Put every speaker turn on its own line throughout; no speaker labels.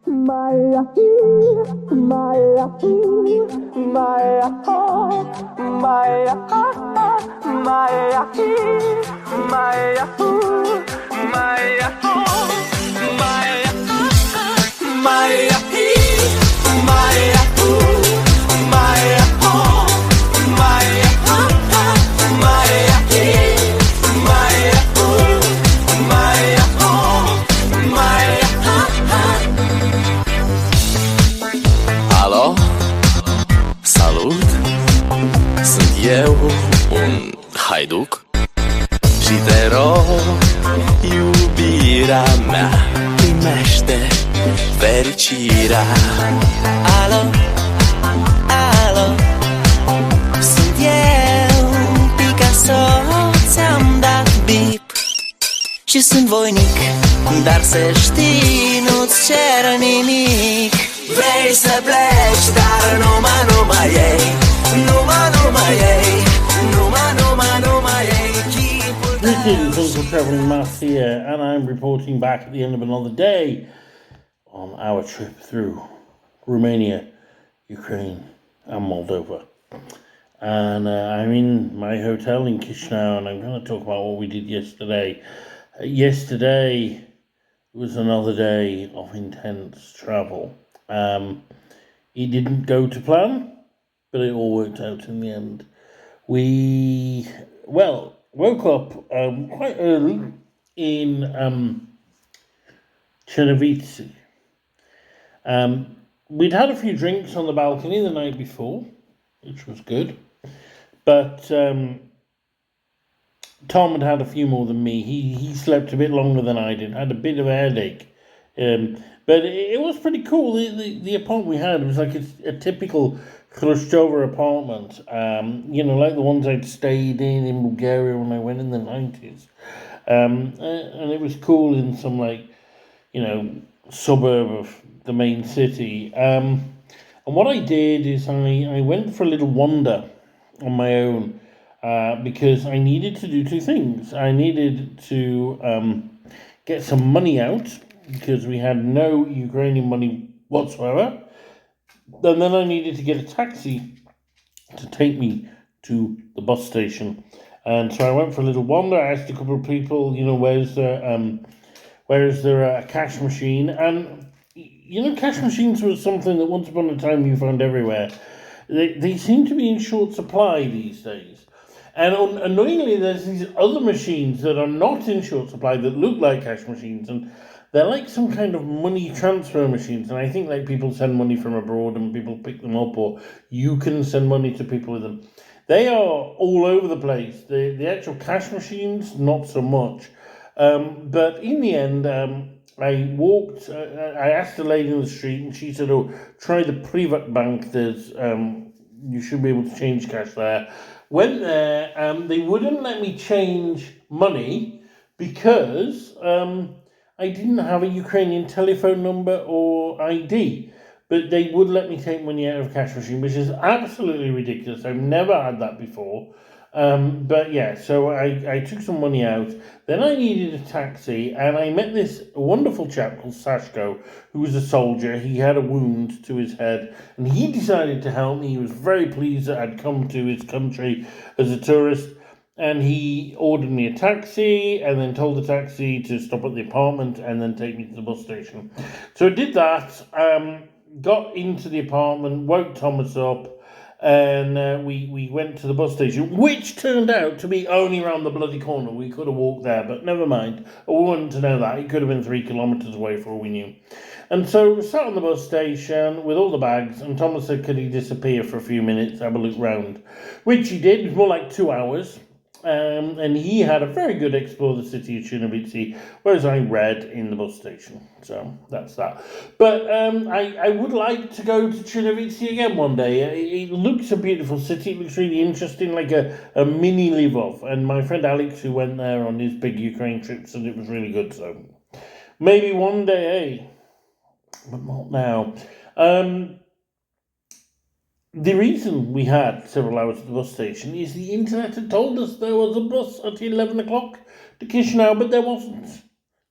Maya, Maya, Maya, Maya, Maya, Maya, Maya,
Alo? Salut! Sunt eu, un haiduc și te rog, iubirea mea, primește fericirea. Alo? Alo? Sunt eu, Picasso, ți-am dat bip și sunt voinic, dar să știi, nu-ți cer nimic. Vrei să pleci, dar numai ei, numai ei, numai ei.
Greetings, Uncle Travelling Mass here, and I'm reporting back at the end of another day on our trip through Romania, Ukraine, and Moldova. And I'm in my hotel in Chisinau, and I'm going to talk about what we did yesterday. Yesterday was another day of intense travel. It didn't go to plan, but it all worked out in the end. We, woke up quite early in Chernivitsi. We'd had a few drinks on the balcony the night before, which was good, but Tom had a few more than me. He slept a bit longer than I did, had a bit of a headache. But it was pretty cool. The apartment we had was like a typical Khrushcheva apartment, like the ones I'd stayed in Bulgaria when I went in the 90s. And it was cool in some, suburb of the main city. And what I did is I went for a little wander on my own because I needed to do two things. I needed to get some money out, because we had no Ukrainian money whatsoever. And then I needed to get a taxi to take me to the bus station. And so I went for a little wander. I asked a couple of people, where's there a cash machine? And, cash machines was something that once upon a time you found everywhere. They seem to be in short supply these days. And annoyingly, there's these other machines that are not in short supply that look like cash machines, and they're like some kind of money transfer machines. And I think people send money from abroad and people pick them up, or you can send money to people with them. They are all over the place. The actual cash machines, not so much. But in the end, I walked, I asked a lady in the street, and she said, try the Privat Bank. There's, you should be able to change cash there. Went there, they wouldn't let me change money because I didn't have a Ukrainian telephone number or ID, but they would let me take money out of a cash machine, which is absolutely ridiculous. I've never had that before. But yeah, so I took some money out. Then I needed a taxi, and I met this wonderful chap called Sashko, who was a soldier. He had a wound to his head, and he decided to help me. He was very pleased that I'd come to his country as a tourist, and he ordered me a taxi, and then told the taxi to stop at the apartment and then take me to the bus station. So I did that, got into the apartment, woke Thomas up, and we went to the bus station, which turned out to be only around the bloody corner. We could have walked there, but never mind. I wanted to know that. It could have been 3 kilometres away for all we knew. And so we sat on the bus station with all the bags, and Thomas said, could he disappear for a few minutes, have a look round? Which he did. It was more like 2 hours. And he had a very good explore the city of Chernivitsi, whereas I read in the bus station. So that's that. But I would like to go to Chernivitsi again one day. It looks a beautiful city. It looks really interesting, like a mini Lvov. And my friend Alex, who went there on his big Ukraine trip, said it was really good. So maybe one day, but not now. The reason we had several hours at the bus station is the internet had told us there was a bus at 11 o'clock to Chisinau, but there wasn't.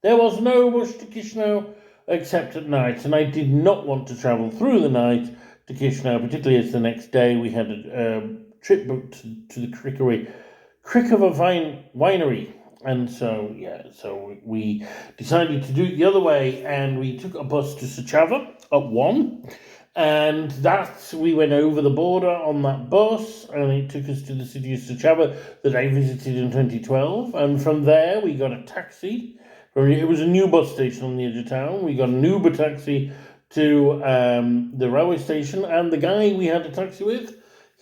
There was no bus to Chisinau except at night, and I did not want to travel through the night to Chisinau, particularly as the next day we had a trip booked to the Cricova winery. And so we decided to do it the other way, and we took a bus to Suceava at 1, and we went over the border on that bus, and it took us to the city of Suceava that I visited in 2012, and from there we got a taxi. It was a new bus station on the edge of town. We got an Uber taxi to the railway station, and the guy we had a taxi with,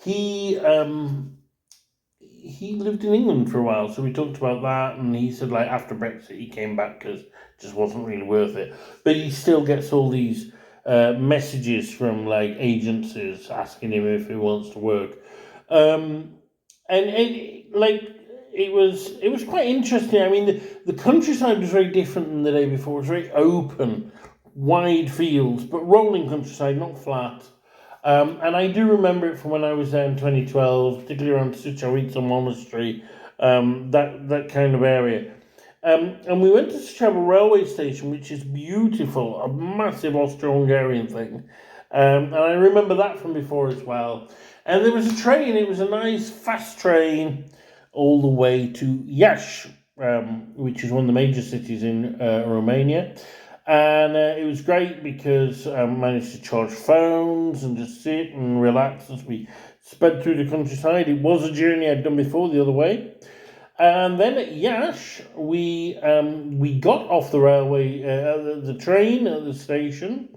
he lived in England for a while, so we talked about that, and he said, like, after Brexit he came back because it just wasn't really worth it. But he still gets all these messages from, like, agencies asking him if he wants to work. And it was quite interesting. I mean, the countryside was very different than the day before. It was very open, wide fields, but rolling countryside, not flat. And I do remember it from when I was there in 2012, particularly around Suceava Monastery, that kind of area. And we went to Suceava railway station, which is beautiful, a massive Austro-Hungarian thing. And I remember that from before as well. And there was a train, it was a nice fast train all the way to Iasi, which is one of the major cities in Romania. And it was great because I managed to charge phones and just sit and relax as we sped through the countryside. It was a journey I'd done before the other way. And then at Iasi, we got off the railway, the train at the station,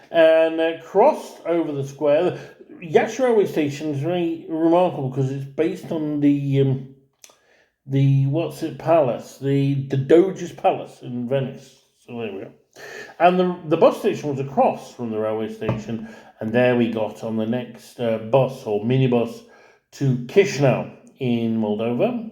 and crossed over the square. Iasi railway station is very remarkable because it's based on the palace, the Doge's Palace in Venice. So there we go. And the bus station was across from the railway station, and there we got on the next bus or minibus to Chisinau in Moldova,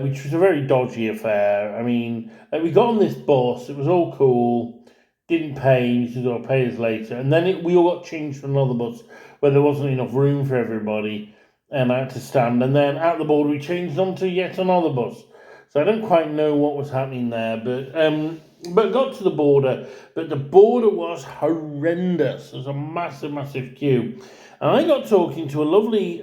which was a very dodgy affair. I mean, we got on this bus, it was all cool, didn't pay, you said, "I'll pay us later." And then we all got changed for another bus where there wasn't enough room for everybody, and I had to stand. And then at the border, we changed onto yet another bus. So I don't quite know what was happening there, but got to the border, but the border was horrendous. There was a massive, massive queue. And I got talking to a lovely,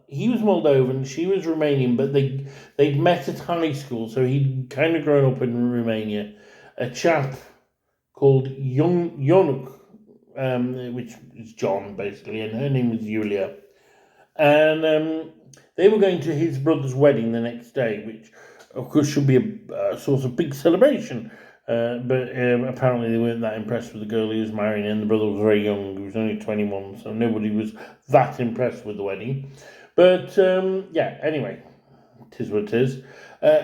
he was Moldovan, she was Romanian, but they'd met at high school, so he'd kind of grown up in Romania. A chap called Ionuk, which is John, basically, and her name was Julia. And they were going to his brother's wedding the next day, which, of course, should be a sort of big celebration. But apparently they weren't that impressed with the girl he was marrying, and the brother was very young. He was only 21, so nobody was that impressed with the wedding. But, anyway, it is what it is.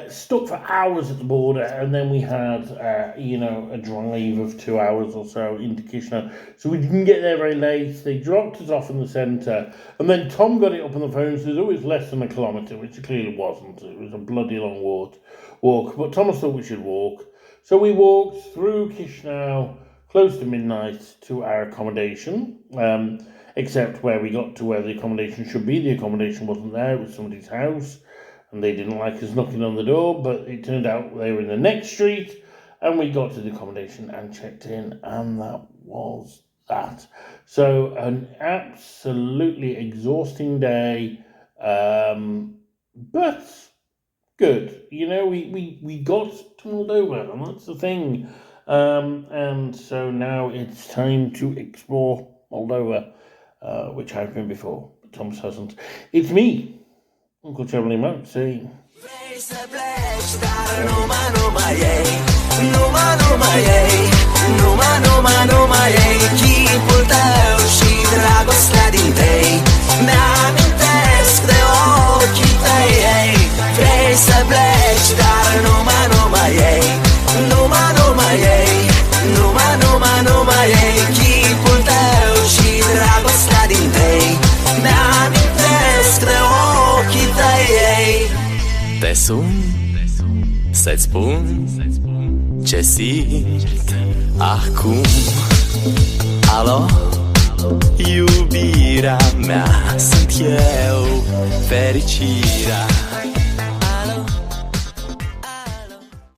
Stuck for hours at the border, and then we had, a drive of 2 hours or so into Chisinau. So we didn't get there very late. They dropped us off in the centre, and then Tom got it up on the phone and said it was less than a kilometre, which it clearly wasn't. It was a bloody long walk. But Thomas thought we should walk. So we walked through Chisinau, close to midnight, to our accommodation, except where we got to where the accommodation should be. The accommodation wasn't there, it was somebody's house. And they didn't like us knocking on the door, but it turned out they were in the next street, and we got to the accommodation and checked in, and that was that. So an absolutely exhausting day, but good. We got to Moldova, and that's the thing. And so now it's time to explore Moldova, which I've been before, but Thomas hasn't. It's me, Uncle Traveling Monk, saying...
Vrei să pleci, dar numai ei, numai ei, numai ei, chipul tău și dragostea din tei, mi-amintesc de ochii tăi, ei. Vrei să pleci, dar numai ei, numai ei, numai ei, chipul tău și dragostea din tei, mi-amintesc de ochii tăi, ei.
Te sun, să-ți spun ce simt acum. Alo, iubirea mea, sunt eu, fericirea.